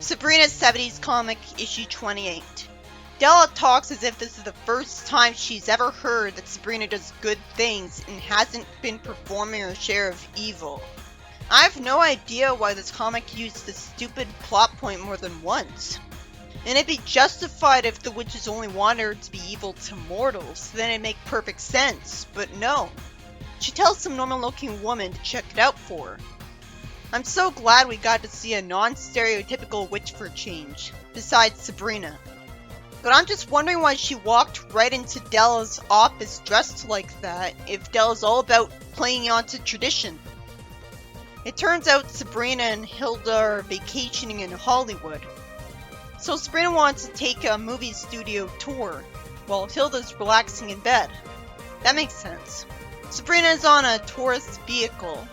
Sabrina 70s comic issue 28. Della talks as if this is the first time she's ever heard that Sabrina does good things and hasn't been performing her share of evil. I have no idea why this comic used this stupid plot point more than once. And it'd be justified if the witches only wanted her to be evil to mortals, then it'd make perfect sense, but no. She tells some normal looking woman to check it out for her. I'm so glad we got to see a non-stereotypical witch for a change, besides Sabrina. But I'm just wondering why she walked right into Della's office dressed like that, if Della's all about playing onto tradition. It turns out Sabrina and Hilda are vacationing in Hollywood. So Sabrina wants to take a movie studio tour, while Hilda's relaxing in bed. That makes sense. Sabrina is on a tourist vehicle,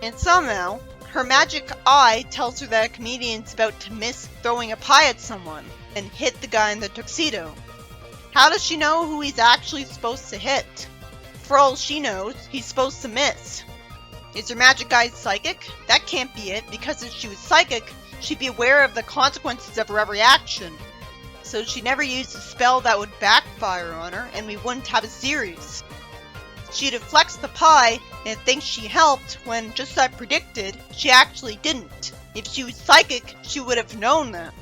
and somehow, her magic eye tells her that a comedian's about to miss throwing a pie at someone and hit the guy in the tuxedo. How does she know who he's actually supposed to hit? For all she knows, he's supposed to miss. Is her magic eye psychic? That can't be it, because if she was psychic, she'd be aware of the consequences of her every action. So she never used a spell that would backfire on her, and we wouldn't have a series. She deflects the pie and thinks she helped when, just as I predicted, she actually didn't. If she was psychic, she would have known that.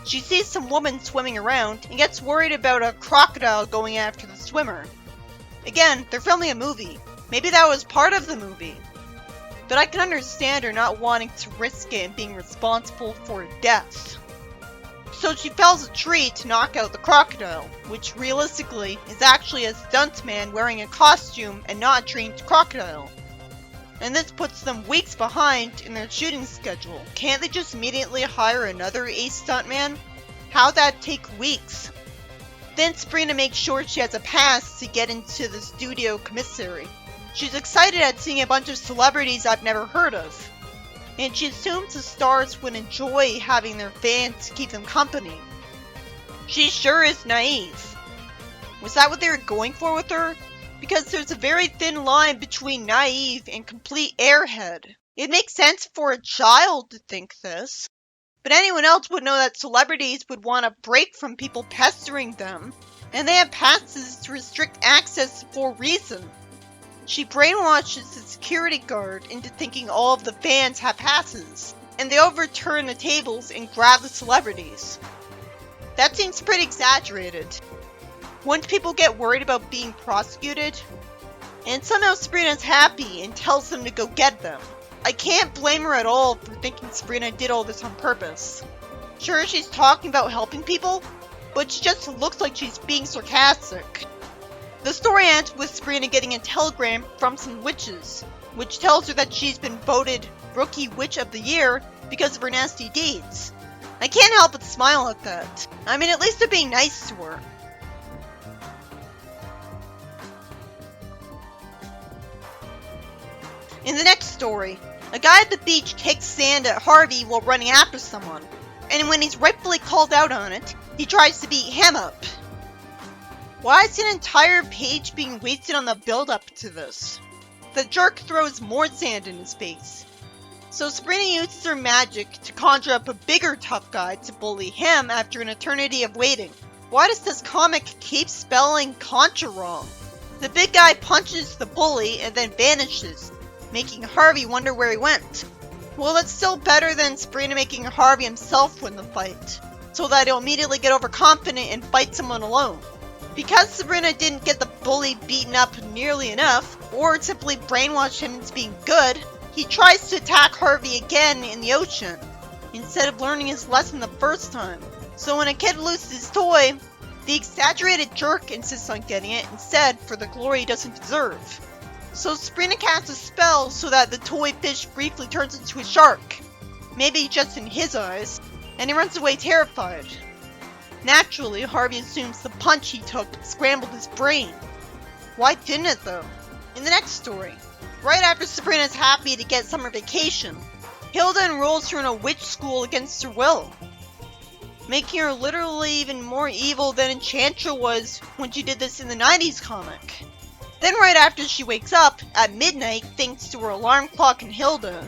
She sees some woman swimming around and gets worried about a crocodile going after the swimmer. Again, they're filming a movie. Maybe that was part of the movie. But I can understand her not wanting to risk it and being responsible for a death. So she fells a tree to knock out the crocodile, which realistically is actually a stuntman wearing a costume and not a trained crocodile. And this puts them weeks behind in their shooting schedule. Can't they just immediately hire another ace stuntman? How'd that take weeks? Then Sabrina makes sure she has a pass to get into the studio commissary. She's excited at seeing a bunch of celebrities I've never heard of. And she assumes the stars would enjoy having their fans keep them company. She sure is naive. Was that what they were going for with her? Because there's a very thin line between naive and complete airhead. It makes sense for a child to think this. But anyone else would know that celebrities would want a break from people pestering them, and they have passes to restrict access for a reason. She brainwashes the security guard into thinking all of the fans have passes, and they overturn the tables and grab the celebrities. That seems pretty exaggerated. Wouldn't people get worried about being prosecuted? And somehow Sabrina's happy and tells them to go get them. I can't blame her at all for thinking Sabrina did all this on purpose. Sure, she's talking about helping people, but she just looks like she's being sarcastic. The story ends with Sabrina getting a telegram from some witches, which tells her that she's been voted Rookie Witch of the Year because of her nasty deeds. I can't help but smile at that. I mean, at least they're being nice to her. In the next story, a guy at the beach kicks sand at Harvey while running after someone, and when he's rightfully called out on it, he tries to beat him up. Why is an entire page being wasted on the build-up to this? The jerk throws more sand in his face. So Sabrina uses her magic to conjure up a bigger tough guy to bully him after an eternity of waiting. Why does this comic keep spelling contra wrong? The big guy punches the bully and then vanishes, making Harvey wonder where he went. Well, that's still better than Sabrina making Harvey himself win the fight, so that he'll immediately get overconfident and fight someone alone. Because Sabrina didn't get the bully beaten up nearly enough, or simply brainwash him into being good, he tries to attack Harvey again in the ocean, instead of learning his lesson the first time. So when a kid loses his toy, the exaggerated jerk insists on getting it instead for the glory he doesn't deserve. So Sabrina casts a spell so that the toy fish briefly turns into a shark, maybe just in his eyes, and he runs away terrified. Naturally, Harvey assumes the punch he took scrambled his brain. Why didn't it though? In the next story, right after Sabrina's happy to get summer vacation, Hilda enrolls her in a witch school against her will, making her literally even more evil than Enchantra was when she did this in the 90s comic. Then right after she wakes up, at midnight, thanks to her alarm clock and Hilda,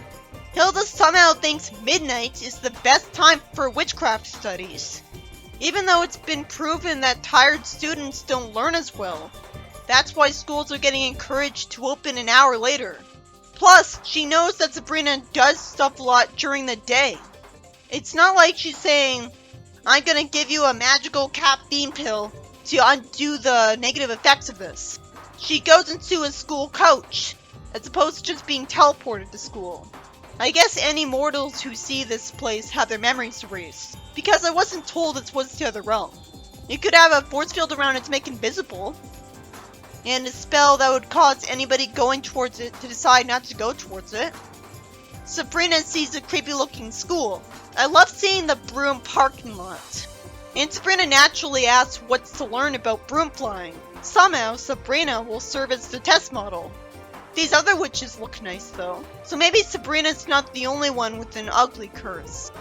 Hilda somehow thinks midnight is the best time for witchcraft studies, even though it's been proven that tired students don't learn as well. That's why schools are getting encouraged to open an hour later. Plus, she knows that Sabrina does stuff a lot during the day. It's not like she's saying, I'm gonna give you a magical caffeine pill to undo the negative effects of this. She goes into a school coach, as opposed to just being teleported to school. I guess any mortals who see this place have their memories erased, because I wasn't told this was the other realm. You could have a force field around it to make it invisible, and a spell that would cause anybody going towards it to decide not to go towards it. Sabrina sees a creepy looking school. I love seeing the broom parking lot. And Sabrina naturally asks what's to learn about broom flying. Somehow, Sabrina will serve as the test model. These other witches look nice though, so maybe Sabrina's not the only one with an ugly curse.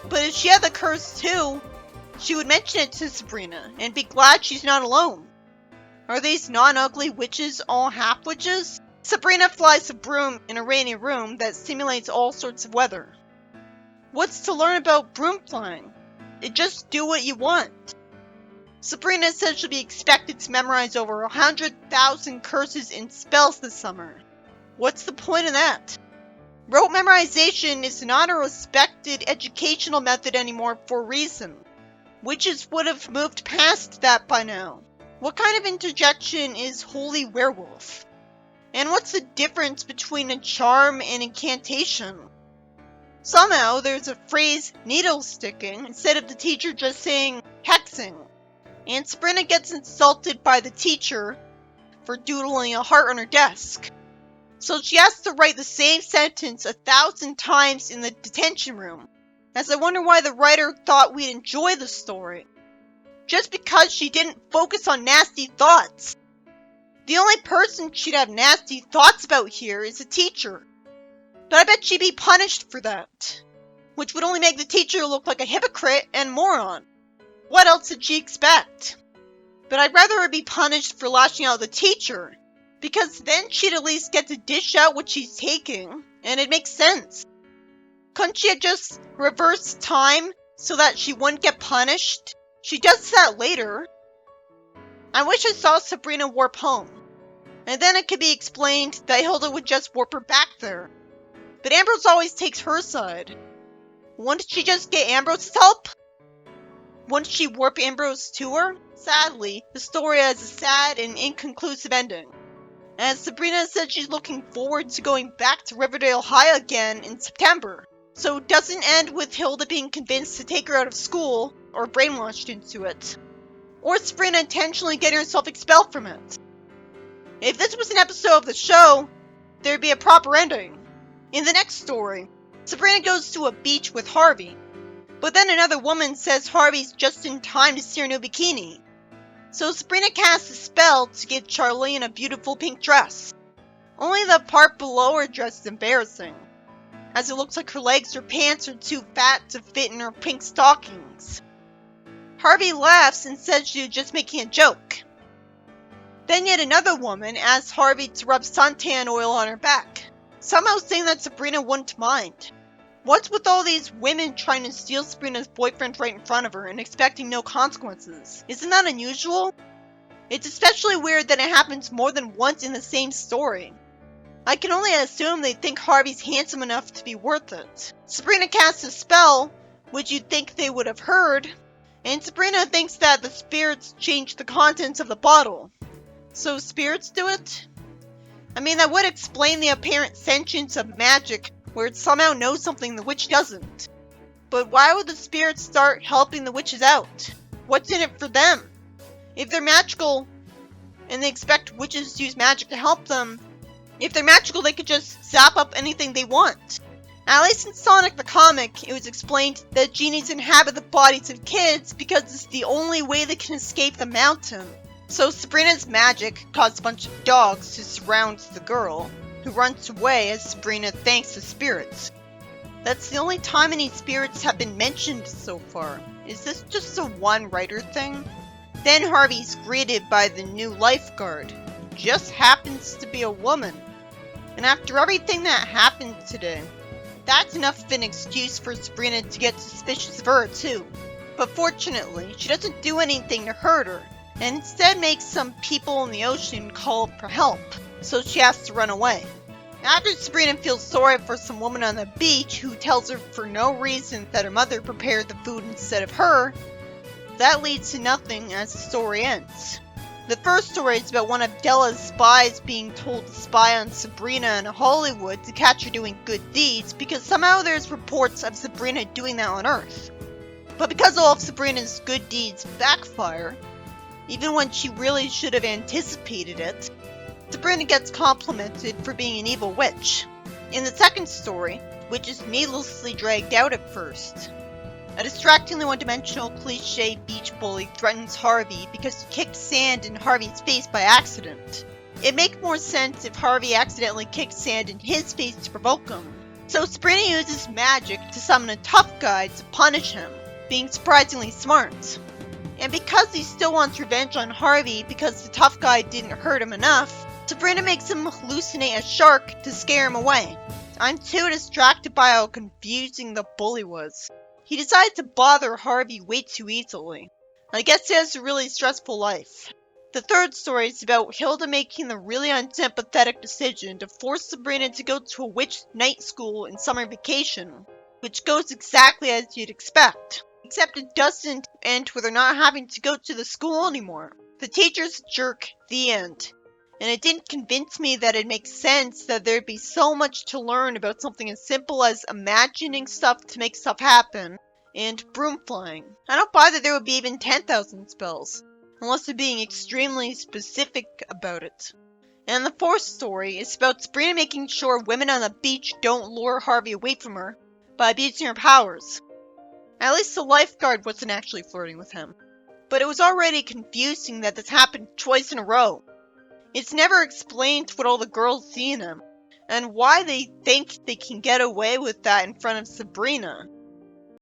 But if she had the curse too, she would mention it to Sabrina and be glad she's not alone. Are these non-ugly witches all half-witches? Sabrina flies a broom in a rainy room that simulates all sorts of weather. What's to learn about broom flying? Just do what you want. Sabrina says she'll be expected to memorize over 100,000 curses and spells this summer. What's the point of that? Rote memorization is not a respected educational method anymore for a reason. Witches would have moved past that by now. What kind of interjection is holy werewolf? And what's the difference between a charm and incantation? Somehow there's a phrase needle sticking instead of the teacher just saying hexing. And Sabrina gets insulted by the teacher for doodling a heart on her desk. So she has to write the same sentence 1,000 times in the detention room. As I wonder why the writer thought we'd enjoy the story. Just because she didn't focus on nasty thoughts. The only person she'd have nasty thoughts about here is a teacher. But I bet she'd be punished for that. Which would only make the teacher look like a hypocrite and moron. What else did she expect? But I'd rather her be punished for lashing out at the teacher, because then she'd at least get to dish out what she's taking, and it makes sense. Couldn't she have just reversed time so that she wouldn't get punished? She does that later. I wish I saw Sabrina warp home, and then it could be explained that Hilda would just warp her back there. But Ambrose always takes her side. Wouldn't she just get Ambrose's help? Wouldn't she warp Ambrose to her? Sadly, the story has a sad and inconclusive ending. As Sabrina said, she's looking forward to going back to Riverdale High again in September. So it doesn't end with Hilda being convinced to take her out of school, or brainwashed into it. Or Sabrina intentionally getting herself expelled from it. If this was an episode of the show, there'd be a proper ending. In the next story, Sabrina goes to a beach with Harvey. But then another woman says Harvey's just in time to see her new bikini. So Sabrina casts a spell to give Charlene a beautiful pink dress. Only the part below her dress is embarrassing, as it looks like her legs or pants are too fat to fit in her pink stockings. Harvey laughs and says she was just making a joke. Then yet another woman asks Harvey to rub suntan oil on her back, somehow saying that Sabrina wouldn't mind. What's with all these women trying to steal Sabrina's boyfriend right in front of her and expecting no consequences? Isn't that unusual? It's especially weird that it happens more than once in the same story. I can only assume they think Harvey's handsome enough to be worth it. Sabrina casts a spell, which you'd think they would have heard, and Sabrina thinks that the spirits changed the contents of the bottle. So spirits do it? I mean, that would explain the apparent sentience of magic, where it somehow knows something the witch doesn't. But why would the spirits start helping the witches out? What's in it for them? If they're magical, and they expect witches to use magic to help them, if they're magical they could just zap up anything they want. At least in Sonic the comic, it was explained that genies inhabit the bodies of kids because it's the only way they can escape the mountain. So Sabrina's magic caused a bunch of dogs to surround the girl, who runs away as Sabrina thanks the spirits. That's the only time any spirits have been mentioned so far. Is this just a one-writer thing? Then Harvey's greeted by the new lifeguard, who just happens to be a woman. And after everything that happened today, That's enough of an excuse for Sabrina to get suspicious of her too. But fortunately, she doesn't do anything to hurt her, and instead makes some people in the ocean call for help, so she has to run away. After Sabrina feels sorry for some woman on the beach who tells her for no reason that her mother prepared the food instead of her, that leads to nothing as the story ends. The first story is about one of Della's spies being told to spy on Sabrina in Hollywood to catch her doing good deeds because somehow there's reports of Sabrina doing that on Earth. But because all of Sabrina's good deeds backfire, even when she really should have anticipated it, Sabrina gets complimented for being an evil witch. In the second story, witch is needlessly dragged out at first. A distractingly one-dimensional cliché beach bully threatens Harvey because he kicked sand in Harvey's face by accident. It'd make more sense if Harvey accidentally kicked sand in his face to provoke him. So Sabrina uses magic to summon a tough guy to punish him, being surprisingly smart. And because he still wants revenge on Harvey because the tough guy didn't hurt him enough, Sabrina makes him hallucinate a shark to scare him away. I'm too distracted by how confusing the bully was. He decided to bother Harvey way too easily. I guess he has a really stressful life. The third story is about Hilda making the really unsympathetic decision to force Sabrina to go to a witch night school in summer vacation, which goes exactly as you'd expect. Except it doesn't end with her not having to go to the school anymore. The teacher's a jerk, the end. And it didn't convince me that it makes sense that there'd be so much to learn about something as simple as imagining stuff to make stuff happen, and broom flying. I don't buy that there would be even 10,000 spells, unless they're being extremely specific about it. And the fourth story is about Sabrina making sure women on the beach don't lure Harvey away from her by abusing her powers. At least the lifeguard wasn't actually flirting with him. But it was already confusing that this happened twice in a row. It's never explained what all the girls see in him, and why they think they can get away with that in front of Sabrina.